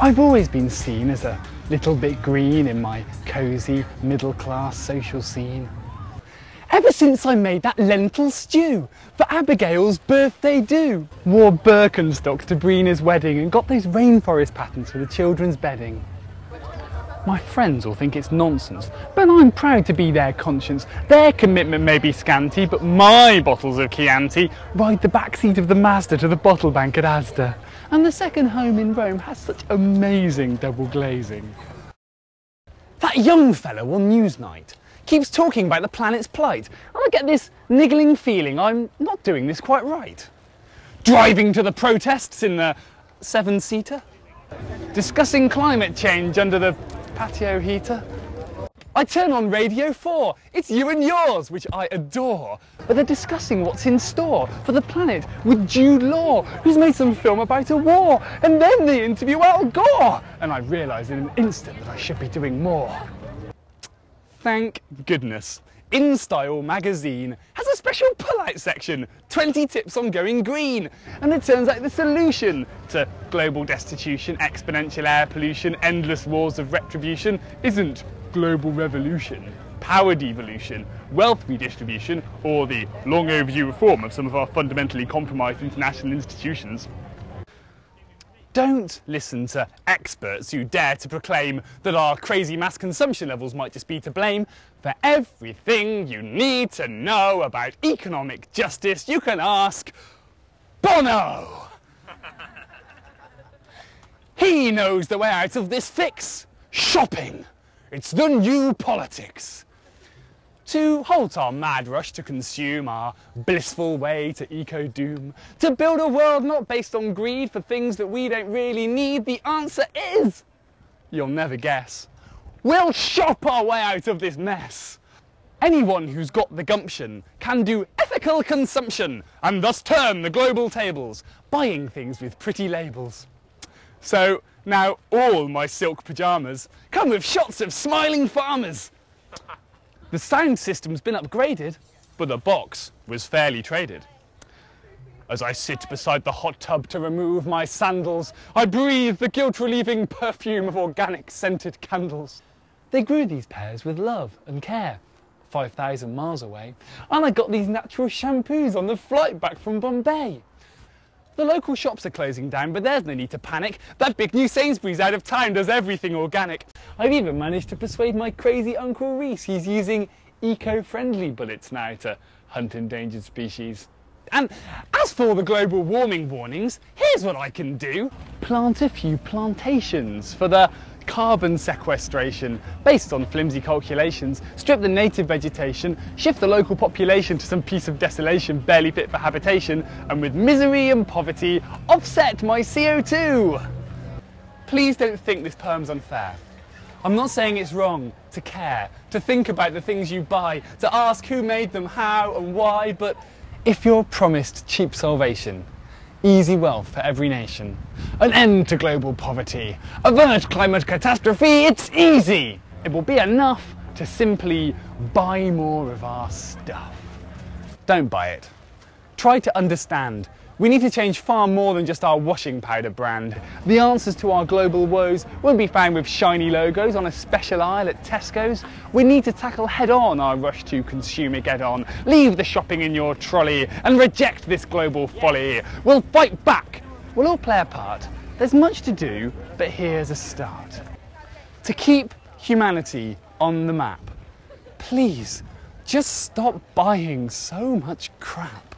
I've always been seen as a little bit green in my cosy, middle-class social scene. Ever since I made that lentil stew for Abigail's birthday do, wore Birkenstocks to Brina's wedding and got those rainforest patterns for the children's bedding. My friends will think it's nonsense, but I'm proud to be their conscience. Their commitment may be scanty, but my bottles of Chianti ride the backseat of the Mazda to the bottle bank at Asda. And the second home in Rome has such amazing double glazing. That young fellow on Newsnight keeps talking about the planet's plight, and I get this niggling feeling I'm not doing this quite right. Driving to the protests in the 7-seater, discussing climate change under the patio heater. I turn on Radio 4, it's You and Yours, which I adore, but they're discussing what's in store for the planet with Jude Law, who's made some film about a war, and then they interview Al Gore, and I realise in an instant that I should be doing more. Thank goodness. InStyle magazine has a special pull-out section, 20 tips on going green, and it turns out the solution to global destitution, exponential air pollution, endless wars of retribution isn't global revolution, power devolution, wealth redistribution, or the long overdue reform of some of our fundamentally compromised international institutions. Don't listen to experts who dare to proclaim that our crazy mass consumption levels might just be to blame. For everything you need to know about economic justice, you can ask Bono. He knows the way out of this fix. Shopping. It's the new politics. To halt our mad rush to consume, our blissful way to eco-doom, to build a world not based on greed for things that we don't really need, the answer is, you'll never guess, we'll shop our way out of this mess. Anyone who's got the gumption can do ethical consumption and thus turn the global tables, buying things with pretty labels. So now all my silk pyjamas come with shots of smiling farmers. The sound system's been upgraded, but the box was fairly traded. As I sit beside the hot tub to remove my sandals, I breathe the guilt-relieving perfume of organic scented candles. They grew these pears with love and care, 5,000 miles away, and I got these natural shampoos on the flight back from Bombay. The local shops are closing down, but there's no need to panic. That big new Sainsbury's out of town does everything organic. I've even managed to persuade my crazy Uncle Reese he's using eco-friendly bullets now to hunt endangered species. And as for the global warming warnings, here's what I can do. Plant a few plantations for the carbon sequestration based on flimsy calculations, strip the native vegetation, shift the local population to some piece of desolation barely fit for habitation, and with misery and poverty, offset my CO2. Please don't think this poem's unfair. I'm not saying it's wrong to care, to think about the things you buy, to ask who made them, how and why, but if you're promised cheap salvation, easy wealth for every nation, an end to global poverty, avert climate catastrophe, it's easy. It will be enough to simply buy more of our stuff. Don't buy it. Try to understand. We need to change far more than just our washing powder brand. The answers to our global woes won't be found with shiny logos on a special aisle at Tesco's. We need to tackle head-on our rush to consumer get-on. Leave the shopping in your trolley and reject this global folly. We'll fight back. We'll all play a part. There's much to do, but here's a start. To keep humanity on the map, please just stop buying so much crap.